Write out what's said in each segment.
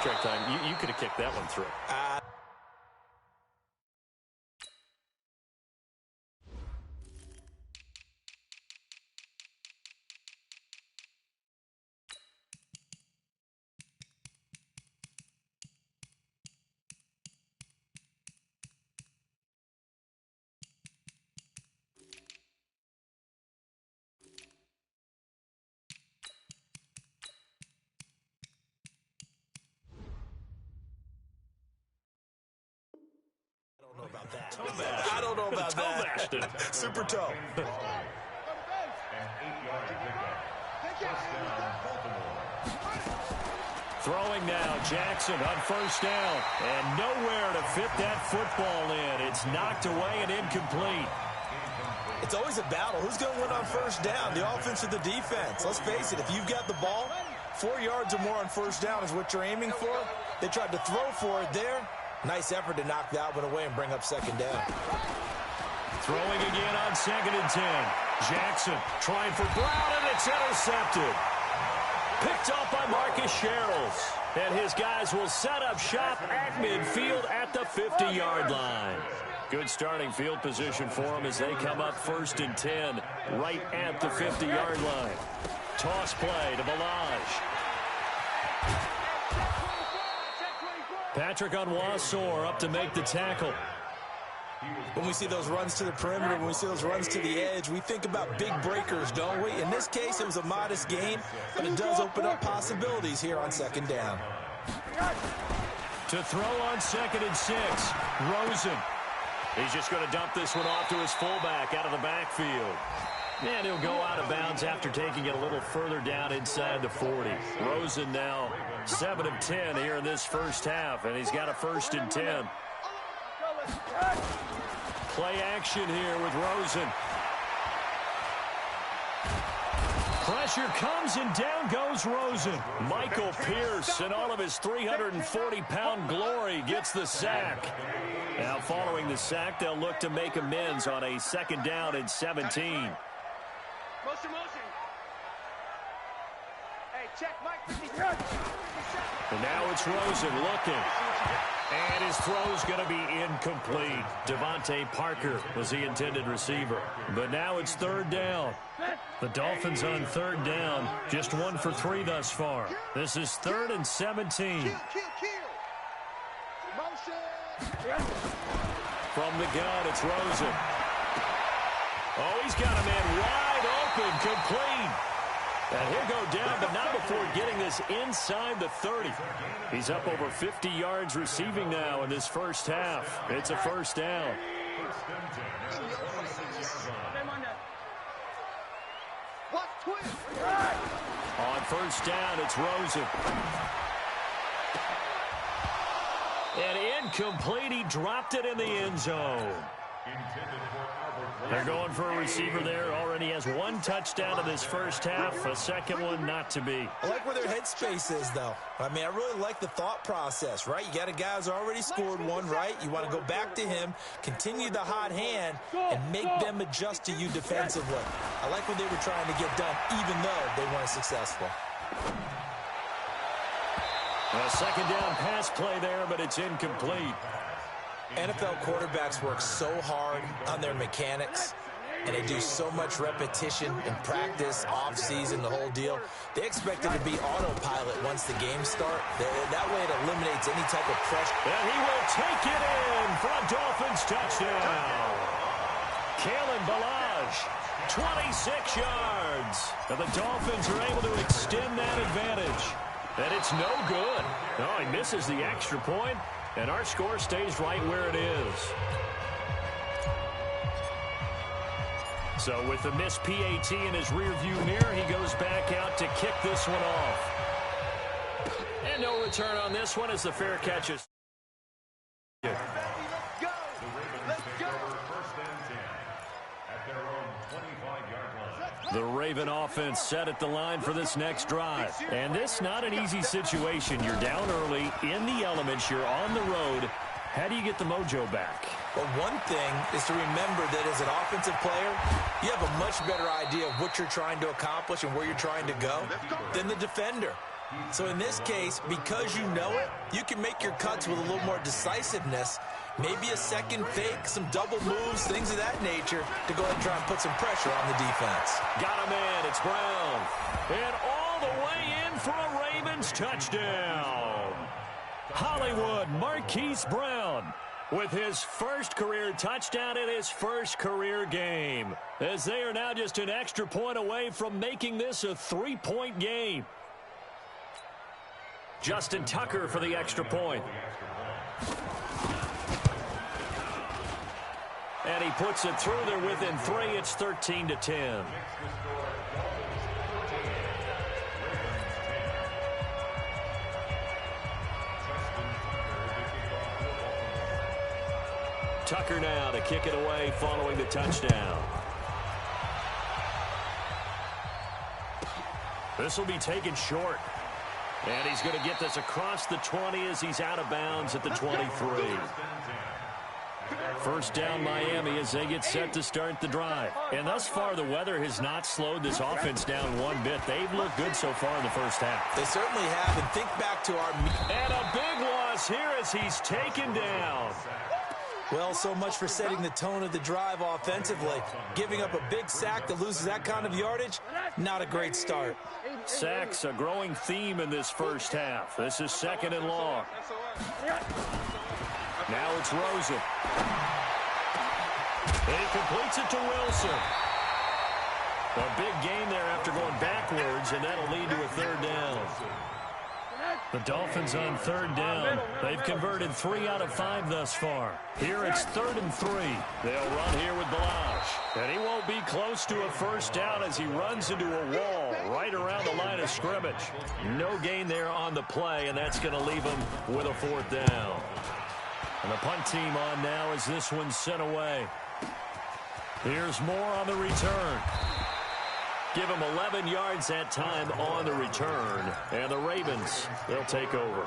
contract time. You could have kicked that one through. I don't know about that. Super toe. Throwing now, Jackson on first down. And nowhere to fit that football in. It's knocked away and incomplete. It's always a battle. Who's going to win on first down, the offense or the defense? Let's face it, if you've got the ball, 4 yards or more on first down is what you're aiming for. They tried to throw for it there. Nice effort to knock that one away and bring up second down. Throwing again on 2nd and 10. Jackson trying for Brown, and it's intercepted. Picked off by Marcus Sherrills. And his guys will set up shop at midfield at the 50-yard line. Good starting field position for them as they come up 1st and 10 right at the 50-yard line. Toss play to Balaj. Patrick Onwuasor up to make the tackle. When we see those runs to the perimeter, when we see those runs to the edge, we think about big breakers, don't we? In this case, it was a modest gain, but it does open up possibilities here on 2nd down. To throw on 2nd and 6, Rosen. He's just going to dump this one off to his fullback out of the backfield. And he'll go out of bounds after taking it a little further down inside the 40. Rosen now 7 of 10 here in this first half, and he's got a 1st and 10. Play action here with Rosen. Pressure comes, and down goes Rosen. Michael Pierce, in all of his 340-pound glory, gets the sack. Now, following the sack, they'll look to make amends on a 2nd down and 17. Motion. Hey, check, Mike. And now it's Rosen looking. And his throw's going to be incomplete. Devontae Parker was the intended receiver. But now it's 3rd down. The Dolphins on 3rd down. Just 1 for 3 thus far. This is 3rd and 17. From the gun, it's Rosen. Oh, he's got a man wide open, complete. And he'll go down, but not before getting this inside the 30. He's up over 50 yards receiving now in this first half. It's a 1st down. On 1st down, it's Rosen. And incomplete, he dropped it in the end zone. They're going for a receiver there. Already has 1 touchdown in this first half. A 2nd one not to be. I like where their headspace is, though. I mean, I really like the thought process, right? You got a guy who's already scored 1, right? You want to go back to him, continue the hot hand, and make them adjust to you defensively. I like what they were trying to get done, even though they weren't successful. A 2nd down pass play there, but it's incomplete. NFL quarterbacks work so hard on their mechanics, and they do so much repetition and practice, off-season, the whole deal. They expect it to be autopilot once the games start. That way it eliminates any type of pressure. And he will take it in for a Dolphins touchdown. Kalen Balaj, 26 yards. And the Dolphins are able to extend that advantage. And it's no good. Oh, he misses the extra point. And our score stays right where it is. So with the missed PAT in his rearview mirror, he goes back out to kick this one off. And no return on this one as the fair catch is. The Raven offense set at the line for this next drive. And this not an easy situation. You're down early, in the elements, you're on the road. How do you get the mojo back? Well, one thing is to remember that as an offensive player, you have a much better idea of what you're trying to accomplish and where you're trying to go than the defender. So in this case, because you know it, you can make your cuts with a little more decisiveness. Maybe a second fake, some double moves, things of that nature to go ahead and try and put some pressure on the defense. Got a man. It's Brown. And all the way in for a Ravens touchdown. Hollywood Marquise Brown with his first career touchdown in his first career game, as they are now just an extra point away from making this a 3-point game. Justin Tucker for the extra point. And he puts it through. They're within 3. It's 13-10. Tucker now to kick it away following the touchdown. This will be taken short. And he's going to get this across the 20 as he's out of bounds at the 23. First down Miami as they get set to start the drive. And thus far, the weather has not slowed this offense down one bit. They've looked good so far in the first half. They certainly have. And think back to our... And a big loss here as he's taken down. Well, so much for setting the tone of the drive offensively. Giving up a big sack that loses that kind of yardage, not a great start. Sacks, a growing theme in this first half. This is 2nd and long. Now it's Rosen. And he completes it to Wilson. A big gain there after going backwards, and that'll lead to a 3rd down. The Dolphins on 3rd down. They've converted 3 out of 5 thus far. Here it's 3rd and 3. They'll run here with Balazs. And he won't be close to a first down as he runs into a wall right around the line of scrimmage. No gain there on the play, and that's going to leave him with a 4th down. And the punt team on now as this one's sent away. Here's Moore on the return. Give him 11 yards that time on the return. And the Ravens, they'll take over.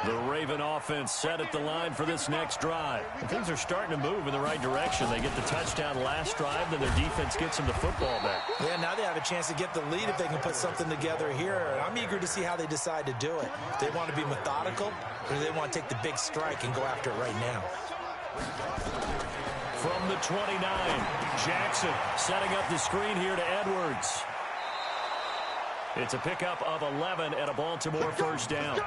The Raven offense set at the line for this next drive. And things are starting to move in the right direction. They get the touchdown last drive, then their defense gets them the football back. Yeah, now they have a chance to get the lead if they can put something together here. I'm eager to see how they decide to do it. They want to be methodical, or do they want to take the big strike and go after it right now? From the 29, Jackson setting up the screen here to Edwards. It's a pickup of 11 and a Baltimore first down.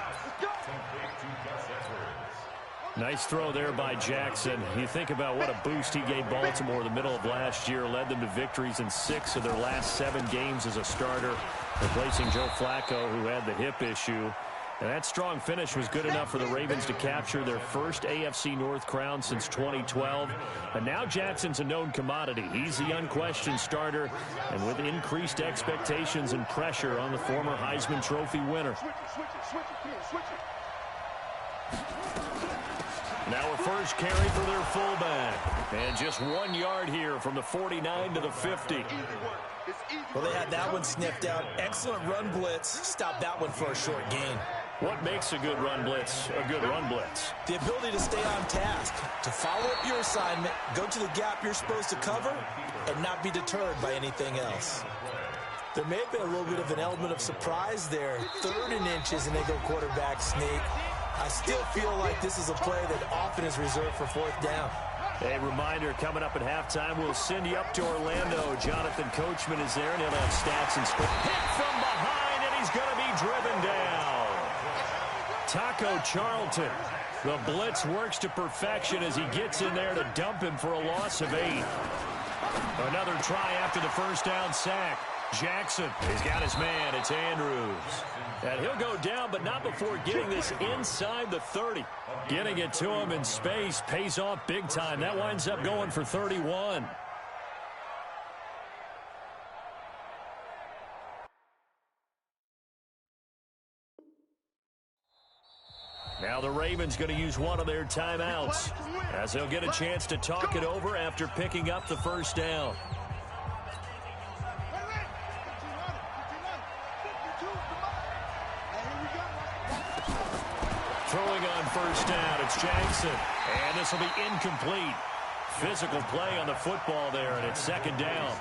Nice throw there by Jackson. You think about what a boost he gave Baltimore in the middle of last year, led them to victories in 6 of their last 7 games as a starter, replacing Joe Flacco, who had the hip issue. And that strong finish was good enough for the Ravens to capture their first AFC North crown since 2012. And now Jackson's a known commodity. He's the unquestioned starter, and with increased expectations and pressure on the former Heisman Trophy winner. Now a first carry for their fullback. And just 1 yard here from the 49 to the 50. Well, they had that one sniffed out. Excellent run blitz. Stopped that one for a short gain. What makes a good run blitz a good run blitz? The ability to stay on task, to follow up your assignment, go to the gap you're supposed to cover, and not be deterred by anything else. There may have been a little bit of an element of surprise there. 3rd and inches, and they go quarterback sneak. I still feel like this is a play that often is reserved for 4th down. A reminder, coming up at halftime, we'll send you up to Orlando. Jonathan Coachman is there, and he'll have stats and scores. Hit from behind, and he's going to be driven down. Taco Charlton. The blitz works to perfection as he gets in there to dump him for a loss of 8. Another try after the first down sack. Jackson, he's got his man. It's Andrews. And he'll go down, but not before getting this inside the 30. Getting it to him in space pays off big time. That winds up going for 31. Now the Ravens going to use one of their timeouts as they'll get a chance to talk it over after picking up the first down. Throwing on first down, it's Jackson. And this will be incomplete. Physical play on the football there, and it's 2nd down.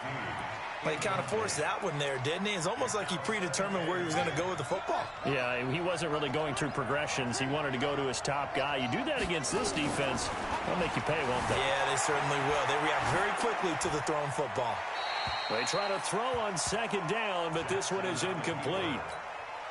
Well, he kind of forced that one there, didn't he? It's almost like he predetermined where he was going to go with the football. Yeah, he wasn't really going through progressions. He wanted to go to his top guy. You do that against this defense, they'll make you pay, won't they? Yeah, they certainly will. They react very quickly to the thrown football. They try to throw on second down, but this one is incomplete.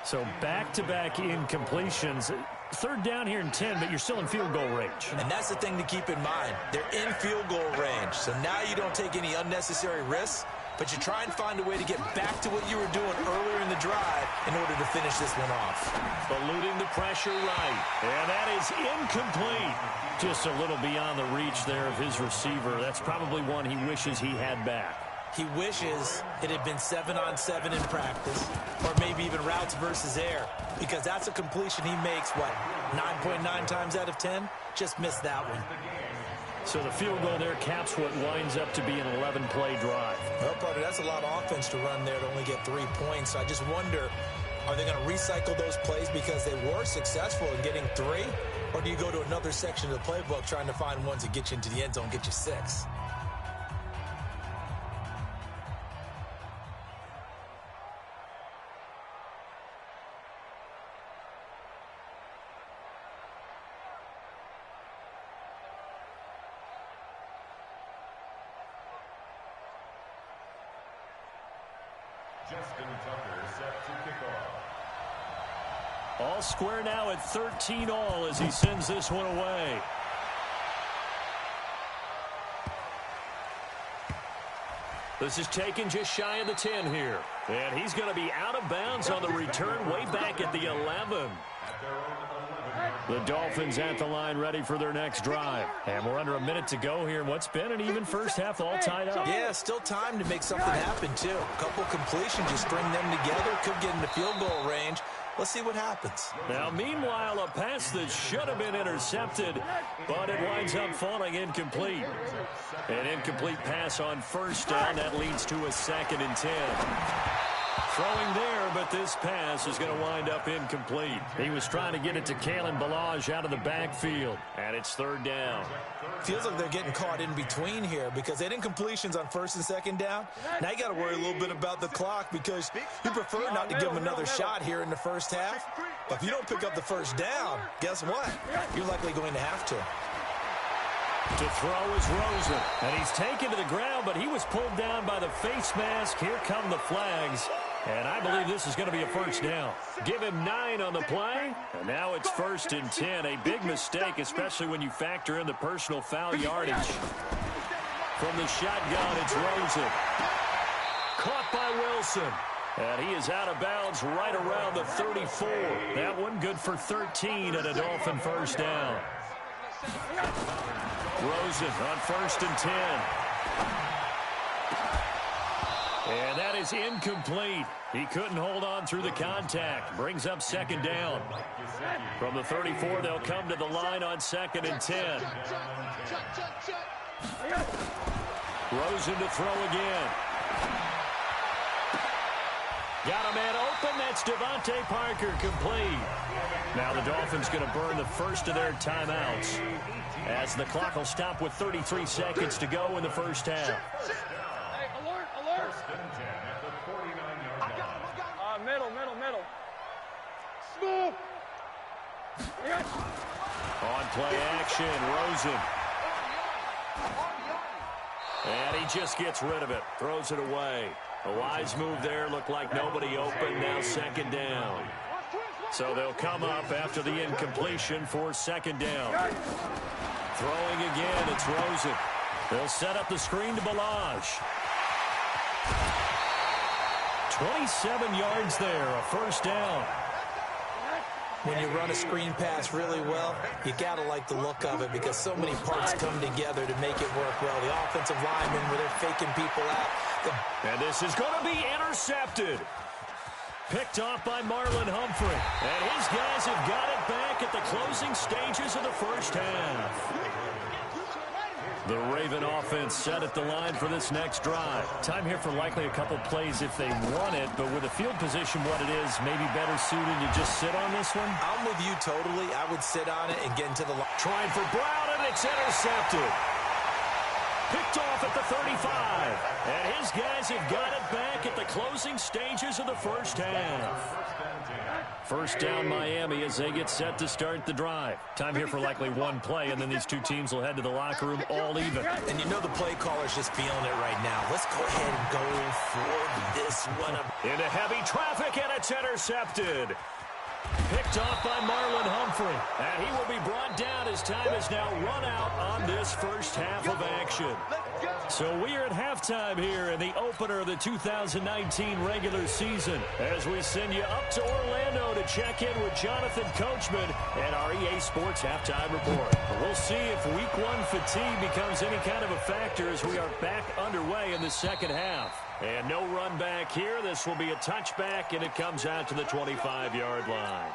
So back-to-back incompletions. Third down here in 10, but you're still in field goal range. And that's the thing to keep in mind. They're in field goal range. So now you don't take any unnecessary risks, but you try and find a way to get back to what you were doing earlier in the drive in order to finish this one off. Eluding the pressure right. And that is incomplete. Just a little beyond the reach there of his receiver. That's probably one he wishes he had back. He wishes it had been 7-on-7 in practice, or maybe even routes versus air, because that's a completion he makes, 9.9 times out of 10? Just missed that one. So the field goal there caps what winds up to be an 11-play drive. Well, partner, that's a lot of offense to run there to only get 3 points. I just wonder, are they going to recycle those plays because they were successful in getting 3? Or do you go to another section of the playbook trying to find ones that get you into the end zone, get you 6? All square now at 13-all as he sends this one away. This is taken just shy of the 10 here. And he's going to be out of bounds on the return way back at the 11. The Dolphins at the line ready for their next drive. And we're under a minute to go here in what's been an even first half, all tied up. Yeah, still time to make something happen, too. A couple completions, just string them together. Could get into field goal range. Let's see what happens. Now, meanwhile, a pass that should have been intercepted, but it winds up falling incomplete. An incomplete pass on first down. That leads to a 2nd and 10. Throwing there, but this pass is going to wind up incomplete. He was trying to get it to Kalen Ballage out of the backfield, and it's 3rd down. Feels like they're getting caught in between here because they had incompletions on 1st and 2nd down. Now you got to worry a little bit about the clock because you prefer not to give them another shot here in the first half. But if you don't pick up the 1st down, guess what? You're likely going to have to. To throw is Rosen, and he's taken to the ground, but he was pulled down by the face mask. Here come the flags, and I believe this is going to be a 1st down. Give him 9 on the play, and now it's 1st and 10. A big mistake, especially when you factor in the personal foul yardage. From the shotgun, it's Rosen. Caught by Wilson. And he is out of bounds right around the 34. That one good for 13 and a Dolphin 1st down. Rosen on 1st and 10. And that is incomplete. He couldn't hold on through the contact. Brings up 2nd down. From the 34, they'll come to the line on 2nd and 10. Rosen to throw again. Got a man open. That's Devontae Parker complete. Now the Dolphins going to burn the first of their timeouts as the clock will stop with 33 seconds to go in the first half. Hey, alert, alert. Middle. Smooth. On play action, Rosen. And he just gets rid of it, throws it away. A wise move there, looked like nobody open, now 2nd down. So they'll come up after the incompletion for 2nd down. Throwing again, it's Rosen. They'll set up the screen to Ballage. 27 yards there, a 1st down. When you run a screen pass really well, you got to like the look of it because so many parts come together to make it work well. The offensive linemen, where they're faking people out. And this is going to be intercepted. Picked off by Marlon Humphrey. And his guys have got it back at the closing stages of the first half. The Raven offense set at the line for this next drive. Time here for likely a couple plays if they want it, but with the field position what it is, maybe better suited to just sit on this one? I'm with you totally. I would sit on it and get into the line. Trying for Brown, and it's intercepted. Picked off at the 35. And his guys have got it back at the closing stages of the first half. First down Miami as they get set to start the drive. Time here for likely one play, and then these two teams will head to the locker room all even. And you know the play caller's just feeling it right now. Let's go ahead and go for this one. Into heavy traffic, and it's intercepted. Picked off by Marlon Humphrey. And he will be brought down as time has now run out on this first half of action. So we are at halftime here in the opener of the 2019 regular season as we send you up to Orlando to check in with Jonathan Coachman and our EA Sports Halftime Report. We'll see if week one fatigue becomes any kind of a factor as we are back underway in the second half. And no run back here. This will be a touchback, and it comes out to the 25-yard line.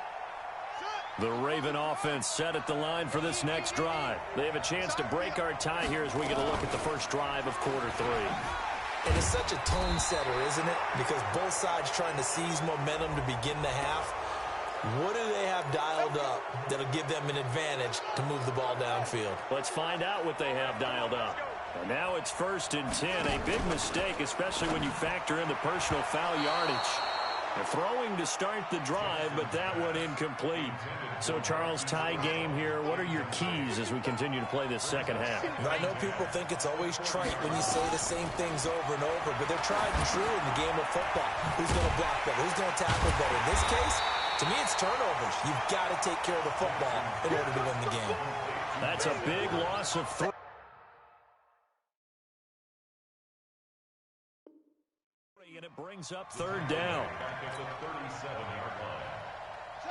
The Raven offense set at the line for this next drive. They have a chance to break our tie here as we get a look at the first drive of quarter three. And it's such a tone setter, isn't it? Because both sides trying to seize momentum to begin the half. What do they have dialed up that'll give them an advantage to move the ball downfield? Let's find out what they have dialed up. And now it's 1st and 10. A big mistake, especially when you factor in the personal foul yardage. They're throwing to start the drive, but that one incomplete. So, Charles, tie game here. What are your keys as we continue to play this second half? I know people think it's always trite when you say the same things over and over, but they're tried and true in the game of football. Who's going to block better? Who's going to tackle better? In this case, to me, it's turnovers. You've got to take care of the football in order to win the game. That's a big loss of 3. And it brings up 3rd down.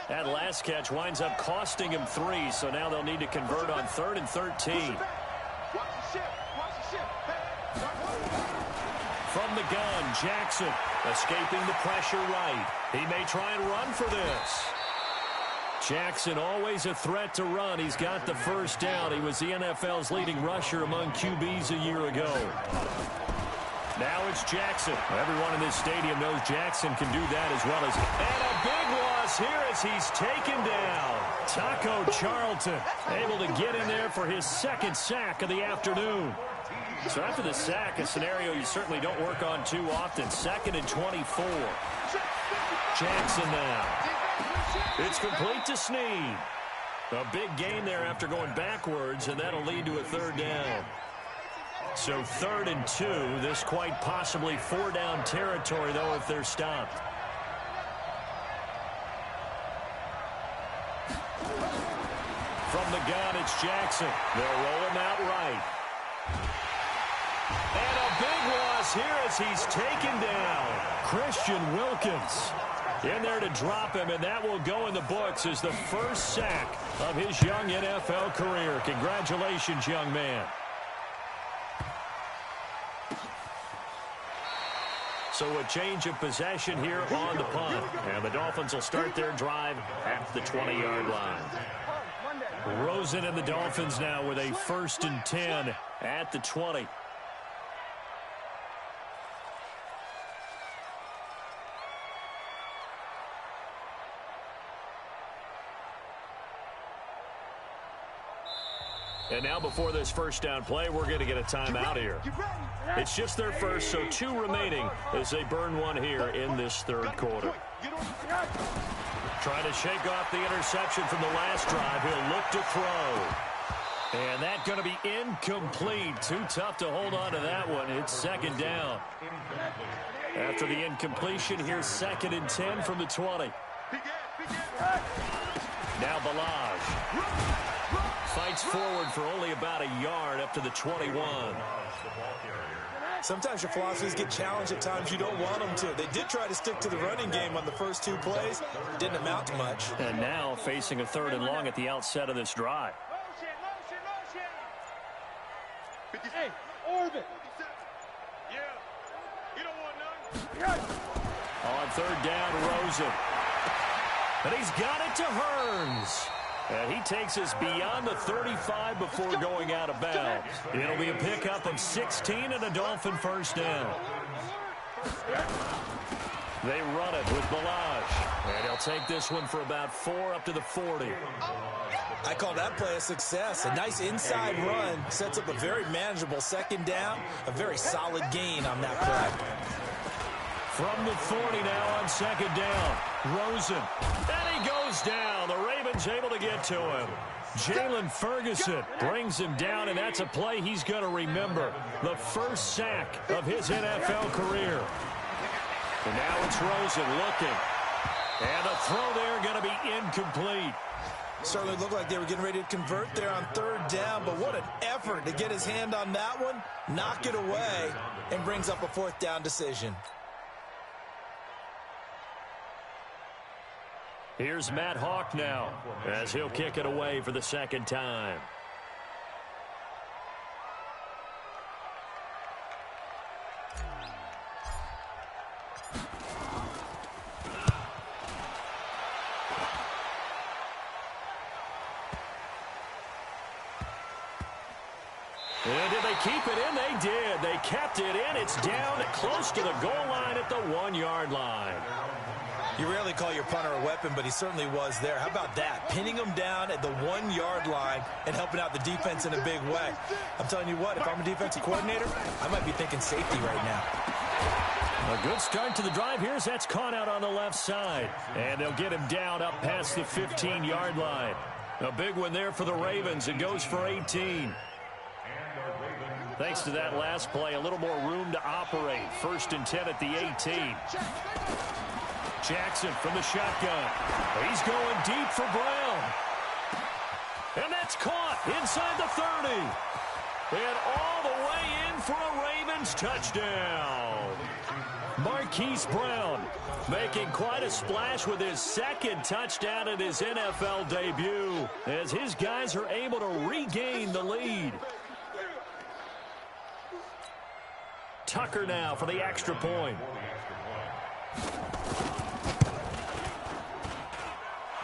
That last catch winds up costing him 3, so now they'll need to convert on 3rd and 13. From the gun, Jackson escaping the pressure right. He may try and run for this. Jackson always a threat to run. He's got the first down. He was the NFL's leading rusher among QBs a year ago. Now it's Jackson. Everyone in this stadium knows Jackson can do that as well as... And a big loss here as he's taken down. Taco Charlton able to get in there for his second sack of the afternoon. So after the sack, a scenario you certainly don't work on too often. 2nd and 24. Jackson now. It's complete to Snead. A big gain there after going backwards, and that'll lead to a 3rd down. So 3rd and 2, this quite possibly 4-down territory, though, if they're stopped. From the gun, it's Jackson. They'll roll him out right. And a big loss here as he's taken down. Christian Wilkins in there to drop him, and that will go in the books as the first sack of his young NFL career. Congratulations, young man. So a change of possession here on the punt. And the Dolphins will start their drive at the 20-yard line. Rosen and the Dolphins now with a 1st and 10 at the 20. And now before this first down play, we're going to get a timeout here. It's just their first, so 2 remaining as they burn one here in this 3rd quarter. Trying to shake off the interception from the last drive. He'll look to throw. And that's going to be incomplete. Too tough to hold on to that one. It's 2nd down. After the incompletion, here's 2nd and 10 from the 20. Now Balaj. Fights forward for only about a yard up to the 21. Sometimes your philosophies get challenged at times you don't want them to. They did try to stick to the running game on the first 2 plays. Didn't amount to much. And now facing a 3rd and long at the outset of this drive. Hey, orbit. Yeah. You don't want none. On 3rd down, Rosen. And he's got it to Hearns. And he takes us beyond the 35 before going out of bounds. It'll be a pickup of 16 and a Dolphin first down. They run it with Balaj. And he'll take this one for about 4 up to the 40. I call that play a success. A nice inside run sets up a very manageable second down. A very solid gain on that play. From the 40 now on second down. Rosen. And he goes down. The Ravens able to get to him. Jalen Ferguson brings him down, and that's a play he's going to remember. The first sack of his NFL career. And now it's Rosen looking. And the throw there going to be incomplete. Certainly looked like they were getting ready to convert there on third down, but what an effort to get his hand on that one, knock it away, and brings up a fourth down decision. Here's Matt Hawk now as he'll kick it away for the second time. And did they keep it in? They did. They kept it in. It's down close to the goal line at the 1-yard line. You rarely call your punter a weapon, but he certainly was there. How about that? Pinning him down at the 1-yard line and helping out the defense in a big way. I'm telling you what, if I'm a defensive coordinator, I might be thinking safety right now. A good start to the drive here as that's caught out on the left side. And they'll get him down up past the 15-yard line. A big one there for the Ravens. It goes for 18. Thanks to that last play, a little more room to operate. 1st and 10 at the 18. Jackson from the shotgun. He's going deep for Brown. And that's caught inside the 30. And all the way in for a Ravens touchdown. Marquise Brown making quite a splash with his second touchdown in his NFL debut as his guys are able to regain the lead. Tucker now for the extra point.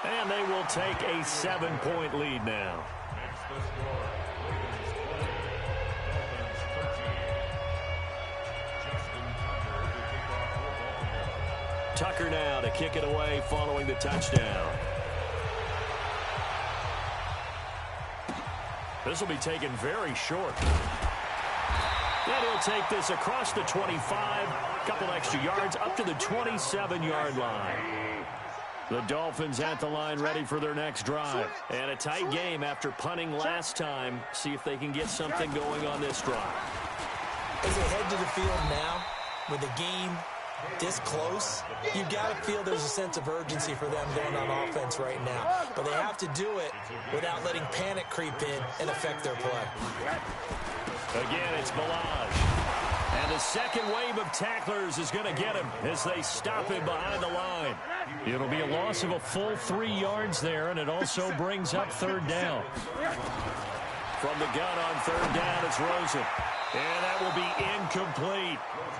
And they will take a 7-point lead now. Tucker now to kick it away following the touchdown. This will be taken very short. And he'll take this across the 25, a couple extra yards up to the 27-yard line. The Dolphins at the line ready for their next drive. And a tight game after punting last time. See if they can get something going on this drive. As they head to the field now, with the game this close, you've got to feel there's a sense of urgency for them going on offense right now. But they have to do it without letting panic creep in and affect their play. Again, it's Balaj. And the second wave of tacklers is going to get him as they stop him behind the line. It'll be a loss of a full 3 yards there, and it also brings up third down. From the gun on third down, it's Rosen. And that will be incomplete.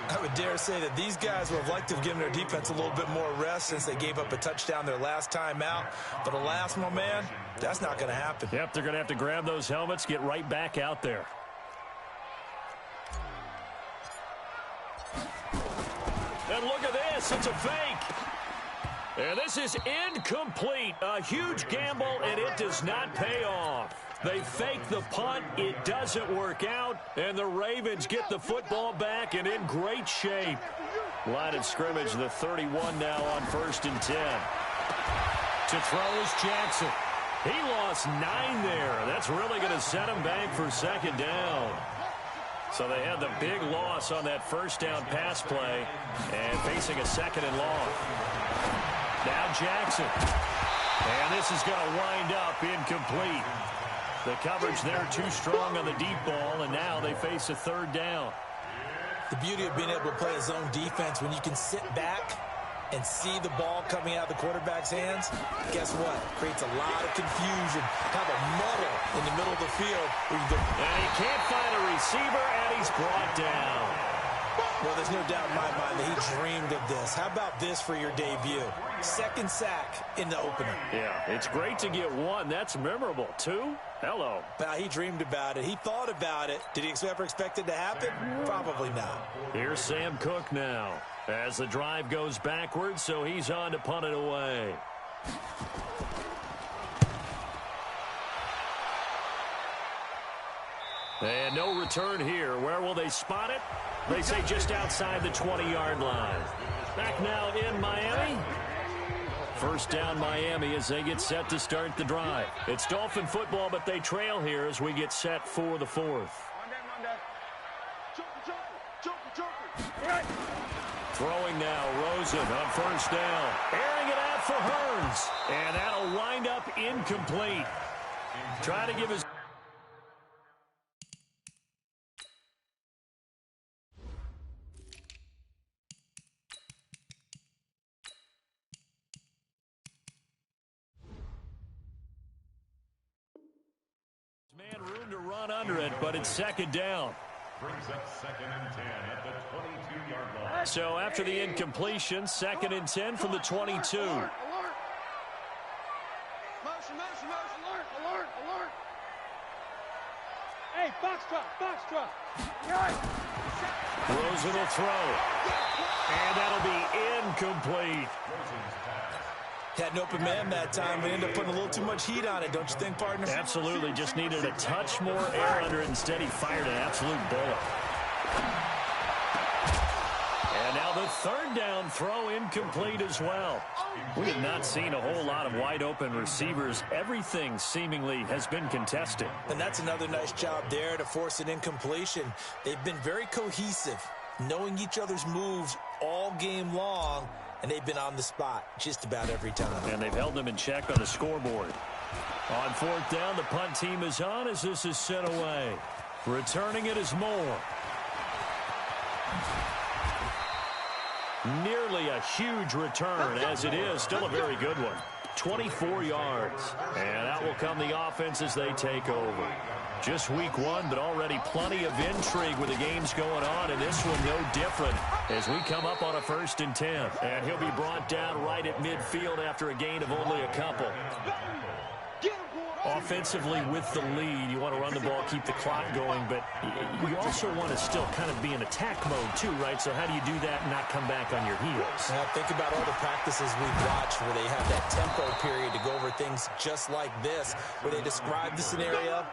I would dare say that these guys would have liked to have given their defense a little bit more rest since they gave up a touchdown their last time out. But alas, my man, that's not going to happen. Yep, they're going to have to grab those helmets, get right back out there. And look at this, it's a fake. And this is incomplete. A huge gamble, and it does not pay off. They fake the punt, it doesn't work out, and the Ravens get the football back and in great shape. Line of scrimmage, the 31 now on 1st and 10. To throw is Jackson. He lost 9 there. That's really going to set him back for second down. So they had the big loss on that first down pass play and facing a second and long. Now Jackson. And this is going to wind up incomplete. The coverage there too strong on the deep ball, and now they face a third down. The beauty of being able to play a zone defense when you can sit back and see the ball coming out of the quarterback's hands, guess what? Creates a lot of confusion. Have a muddle in the middle of the field. Where you go, and he can't find a receiver, and he's brought down. Well, there's no doubt in my mind that he dreamed of this. How about this for your debut? Second sack in the opener. Yeah, it's great to get 1. That's memorable. 2? Hello. Well, he dreamed about it. He thought about it. Did he ever expect it to happen? Probably not. Here's Sam Cook now. As the drive goes backwards, so he's on to punt it away. And no return here. Where will they spot it? They say just outside the 20-yard line. Back now in Miami. First down Miami as they get set to start the drive. It's Dolphin football, but they trail here as we get set for the fourth. Throwing now, Rosen on first down. Airing it out for Hearns. And that'll wind up incomplete. Try to give his... Man, room to run under it, but it's second down. Brings up 2nd and 10 at the 22-yard line. So after the incompletion, 2nd and 10 from the 22. Alert, alert. Motion, motion, motion, alert, alert, alert. Hey, box drop. Rosen will throw. And that'll be incomplete. Had an open man that time. We ended up putting a little too much heat on it, don't you think, partner? Absolutely. Just needed a touch more air under it. Instead, he fired an absolute bullet. And now the third down throw incomplete as well. We have not seen a whole lot of wide open receivers. Everything seemingly has been contested. And that's another nice job there to force an incompletion. They've been very cohesive, knowing each other's moves all game long. And they've been on the spot just about every time. And they've held them in check on the scoreboard. On fourth down, the punt team is on as this is sent away. Returning it is Moore. Nearly a huge return, as it is. Still a very good one. 24 yards. And out will come the offense as they take over. Just week one, but already plenty of intrigue with the games going on, and this one no different as we come up on a 1st and 10. And he'll be brought down right at midfield after a gain of only a couple. Offensively with the lead, you want to run the ball, keep the clock going, but you also want to still kind of be in attack mode too, right? So how do you do that and not come back on your heels? Now think about all the practices we've watched where they have that tempo period to go over things just like this, where they describe the scenario,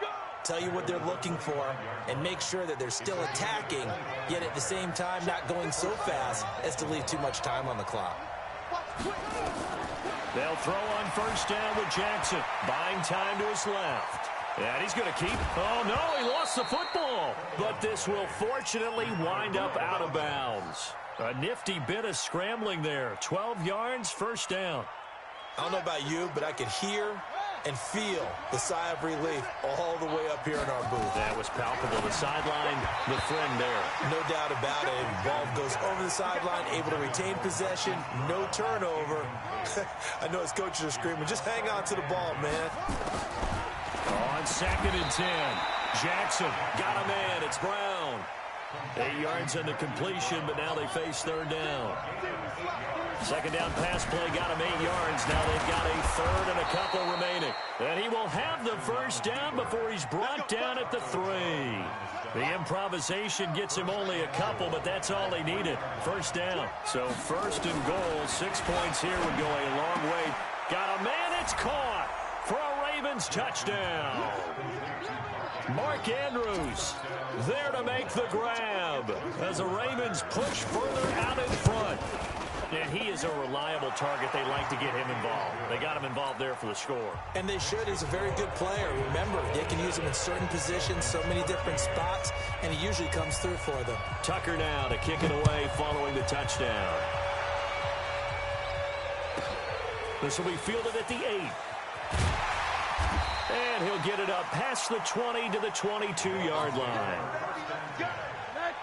tell you what they're looking for, and make sure that they're still attacking, yet at the same time not going so fast as to leave too much time on the clock. They'll throw on first down with Jackson, buying time to his left. And he's going to keep. Oh, no, he lost the football. But this will fortunately wind up out of bounds. A nifty bit of scrambling there. 12 yards, first down. I don't know about you, but I could hear and feel the sigh of relief all the way up here in our booth. That was palpable. The sideline, the friend there. No doubt about it. Ball goes over the sideline, able to retain possession, no turnover. I know his coaches are screaming, just hang on to the ball, man. On 2nd and 10. Jackson got a man. It's Brown. 8 yards on the completion, but now they face third down. Second down pass play got him 8 yards. Now they've got a third and a couple remaining. And he will have the first down before he's brought down at the 3. The improvisation gets him only a couple, but that's all he needed. First down. So first and goal, 6 points here would go a long way. Got a man, it's caught for a Ravens touchdown. Mark Andrews there to make the grab as the Ravens push further out in front. And he is a reliable target. They like to get him involved. They got him involved there for the score. And they should. He's a very good player. Remember, they can use him in certain positions, so many different spots, and he usually comes through for them. Tucker now to kick it away following the touchdown. This will be fielded at the 8. And he'll get it up past the 20 to the 22-yard line.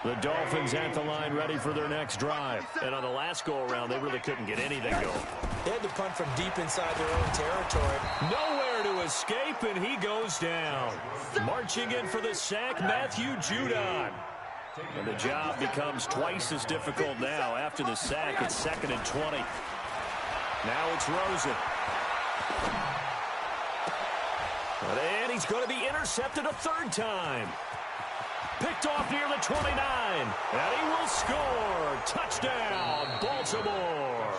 The Dolphins at the line ready for their next drive. And on the last go-around, they really couldn't get anything going. They had to punt from deep inside their own territory. Nowhere to escape, and he goes down. Marching in for the sack, Matthew Judon. And the job becomes twice as difficult now. After the sack, it's 2nd and 20. Now it's Rosen. And he's going to be intercepted a third time. Picked off near the 29. And he will score. Touchdown, Baltimore.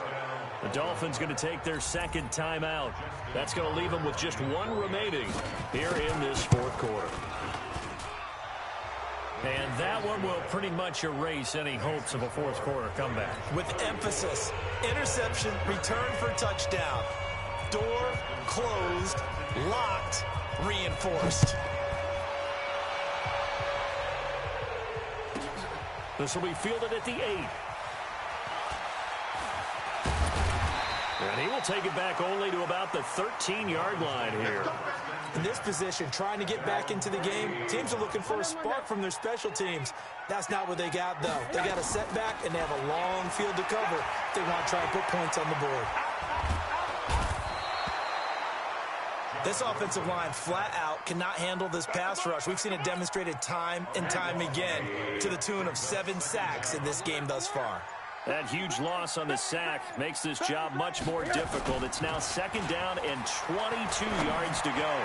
The Dolphins going to take their second timeout. That's going to leave them with just one remaining here in this fourth quarter. And that one will pretty much erase any hopes of a fourth quarter comeback. With emphasis, interception, return for touchdown. Door closed, locked, reinforced. This will be fielded at the 8. And he will take it back only to about the 13-yard line here. In this position, trying to get back into the game, teams are looking for a spark from their special teams. That's not what they got, though. They got a setback, and they have a long field to cover if they want to try and put points on the board. This offensive line flat out cannot handle this pass rush. We've seen it demonstrated time and time again to the tune of 7 sacks in this game thus far. That huge loss on the sack makes this job much more difficult. It's now second down and 22 yards to go.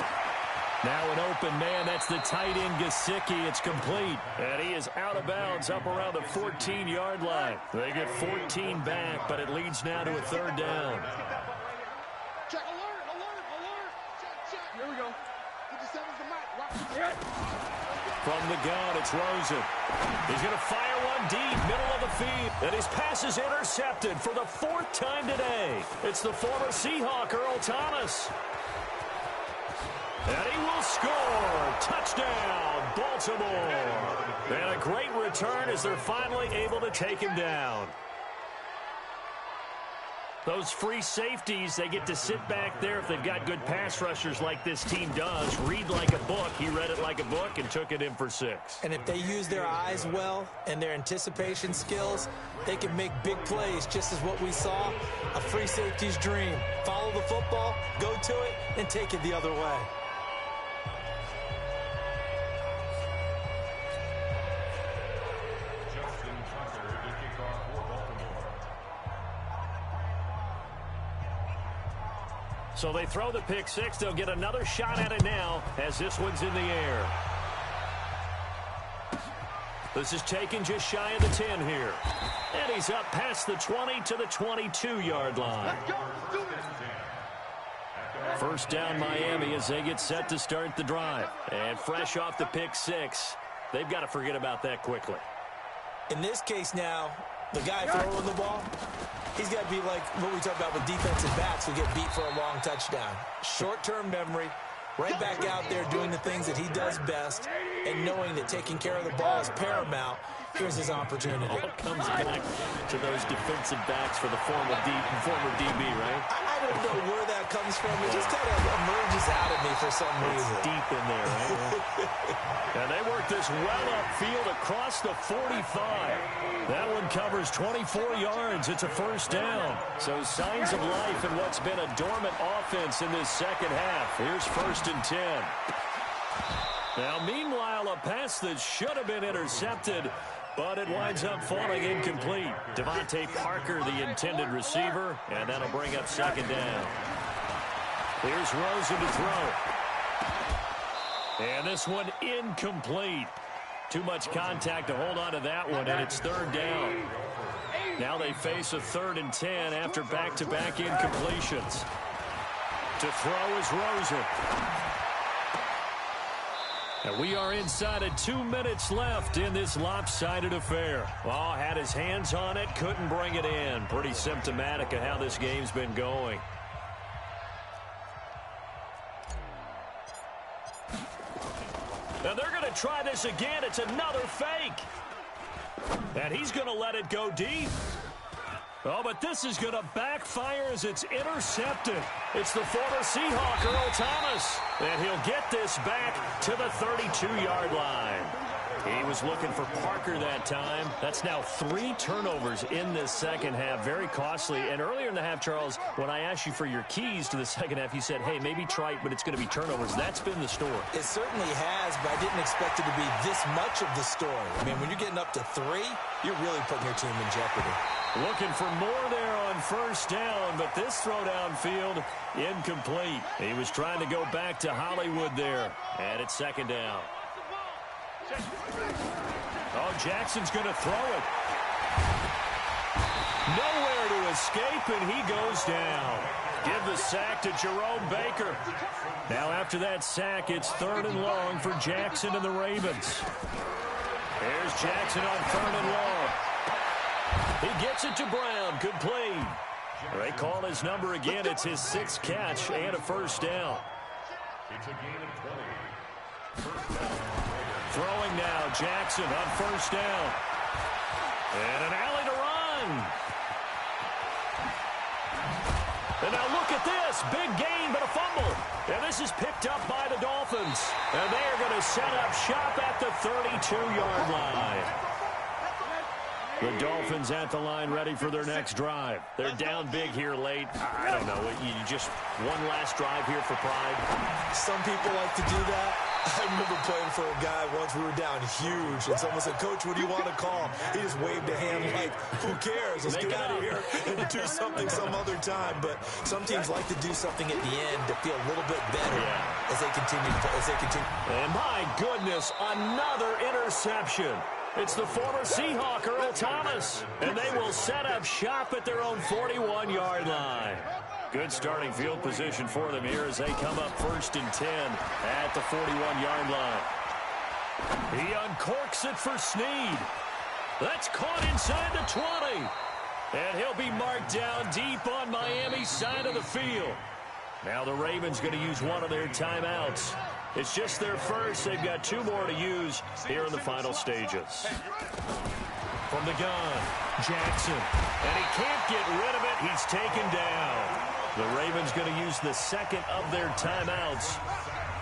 Now an open man. That's the tight end, Gesicki. It's complete. And he is out of bounds up around the 14-yard line. They get 14 back, but it leads now to a third down. Check, alert, alert, alert. Check, check. Here we go. 57's the mic. Watch. From the gun, it's Rosen. He's going to fire one deep, middle of the field. And his pass is intercepted for the 4th time today. It's the former Seahawk, Earl Thomas. And he will score. Touchdown, Baltimore. And a great return as they're finally able to take him down. Those free safeties, they get to sit back there if they've got good pass rushers like this team does. Read like a book. He read it like a book and took it in for 6. And if they use their eyes well and their anticipation skills, they can make big plays, just as what we saw. A free safety's dream. Follow the football, go to it, and take it the other way. So they throw the pick 6. They'll get another shot at it now as this one's in the air. This is taken just shy of the 10 here. And he's up past the 20 to the 22-yard line. First down Miami as they get set to start the drive. And fresh off the pick 6, they've got to forget about that quickly. In this case now, the guy throwing the ball, he's got to be like what we talk about with defensive backs who get beat for a long touchdown. Short-term memory, right back out there doing the things that he does best, and knowing that taking care of the ball is paramount. Here's his opportunity. All comes back to those defensive backs for the former DB, right? I don't know where that comes from. It just kind of emerges out of me for some reason. It's deep in there, right? And they work this well upfield across the 45. That one covers 24 yards. It's a first down. So signs of life in what's been a dormant offense in this second half. Here's 1st and 10. Now, meanwhile, a pass that should have been intercepted, but it winds up falling incomplete. Devontae Parker, the intended receiver, and that'll bring up second down. Here's Rosen to throw. And this one incomplete. Too much contact to hold on to that one, and it's third down. Now they face a 3rd and 10 after back-to-back incompletions. To throw is Rosen. And we are inside of 2 minutes left in this lopsided affair. Oh, had his hands on it, couldn't bring it in. Pretty symptomatic of how this game's been going. Now they're going to try this again. It's another fake. And he's going to let it go deep. Oh, but this is going to backfire as it's intercepted. It's the former Seahawk, Earl Thomas. And he'll get this back to the 32-yard line. He was looking for Parker that time. That's now 3 turnovers in this second half. Very costly. And earlier in the half, Charles, when I asked you for your keys to the second half, you said, hey, maybe try it, but it's going to be turnovers. That's been the story. It certainly has, but I didn't expect it to be this much of the story. I mean, when you're getting up to 3, you're really putting your team in jeopardy. Looking for more there on first down, but this throw downfield, incomplete. He was trying to go back to Hollywood there, and it's second down. Oh, Jackson's going to throw it. Nowhere to escape, and he goes down. Give the sack to Jerome Baker. Now after that sack, it's 3rd and long for Jackson and the Ravens. There's Jackson on 3rd and long. He gets it to Brown. Complete. They call his number again. It's his 6th catch and a first down. It's a gain of 20. Throwing now, Jackson on 1st down. And an alley to run. And now look at this. Big gain, but a fumble. And this is picked up by the Dolphins. And they are going to set up shop at the 32-yard line. The Dolphins at the line ready for their next drive. They're down big here late. I don't know. You just one last drive here for pride. Some people like to do that. I remember playing for a guy once. We were down huge, and someone said, "Coach, what do you want to call him?" He just waved a hand like, "Who cares? Let's get out of here and do something some other time." But some teams like to do something at the end to feel a little bit better as they continue. And my goodness, another interception. It's the former Seahawk, Earl Thomas, and they will set up shop at their own 41-yard line. Good starting field position for them here as they come up 1st and 10 at the 41-yard line. He uncorks it for Snead. That's caught inside the 20. And he'll be marked down deep on Miami's side of the field. Now the Ravens going to use one of their timeouts. It's just their first. They've got 2 more to use here in the final stages. From the gun, Jackson. And he can't get rid of it. He's taken down. The Ravens going to use the 2nd of their timeouts.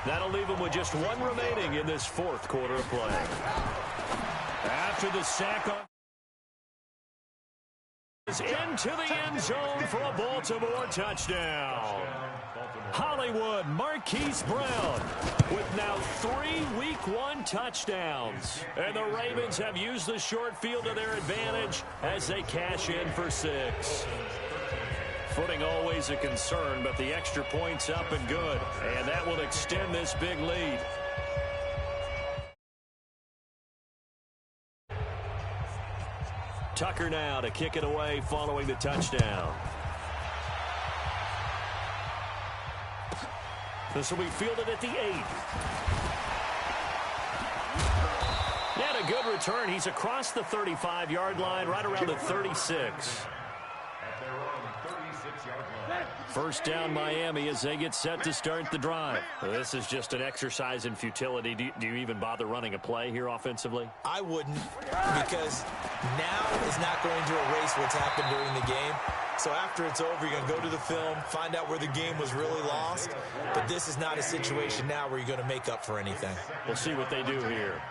That'll leave them with just 1 remaining in this 4th quarter of play. After the sack on into the end zone for a Baltimore touchdown. Hollywood Marquise Brown with now 3 Week 1 touchdowns. And the Ravens have used the short field to their advantage as they cash in for 6. Footing always a concern, but the extra point's up and good. And that will extend this big lead. Tucker now to kick it away following the touchdown. This will be fielded at the 8. And a good return. He's across the 35-yard line, right around the 36. First down Miami as they get set to start the drive. This is just an exercise in futility. Do you even bother running a play here offensively? I wouldn't, because now is not going to erase what's happened during the game. So after it's over, you're going to go to the film, find out where the game was really lost. But this is not a situation now where you're going to make up for anything. We'll see what they do here.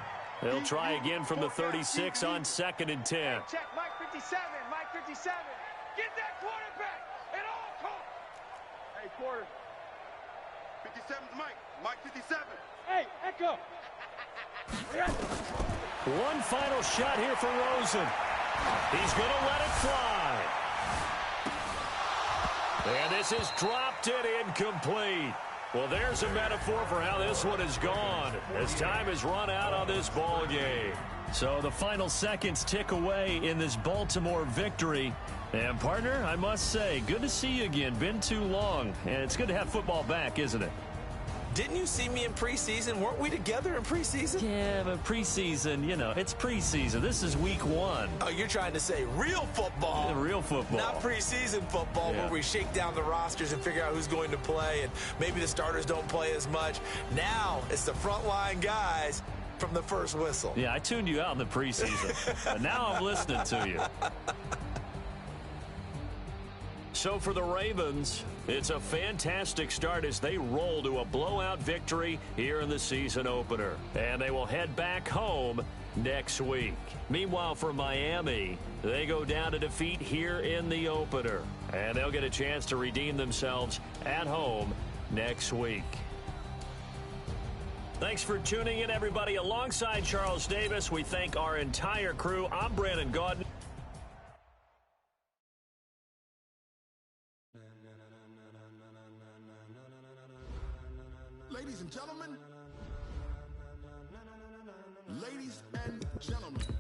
They'll try again from the 36 on 2nd and 10. Check, Mike 57, Mike 57. Get that quarterback at all costs. Hey, quarter. 57's Mike. Mike 57. Hey, Echo. One final shot here for Rosen. He's going to let it fly. And this is dropped it incomplete. Well, there's a metaphor for how this one has gone as time has run out on this ball game. So the final seconds tick away in this Baltimore victory. And, partner, I must say, good to see you again. Been too long. And it's good to have football back, isn't it? Didn't you see me in preseason? Weren't we together in preseason? Yeah, but preseason, you know, it's preseason. This is week 1. Oh, you're trying to say real football. Yeah, real football. Not preseason football where we shake down the rosters and figure out who's going to play, and maybe the starters don't play as much. Now it's the frontline guys from the first whistle. Yeah, I tuned you out in the preseason. But now I'm listening to you. So for the Ravens, it's a fantastic start as they roll to a blowout victory here in the season opener. And they will head back home next week. Meanwhile, for Miami, they go down to defeat here in the opener. And they'll get a chance to redeem themselves at home next week. Thanks for tuning in, everybody. Alongside Charles Davis, we thank our entire crew. I'm Brandon Gaudin. Ladies and gentlemen, ladies Gentlemen.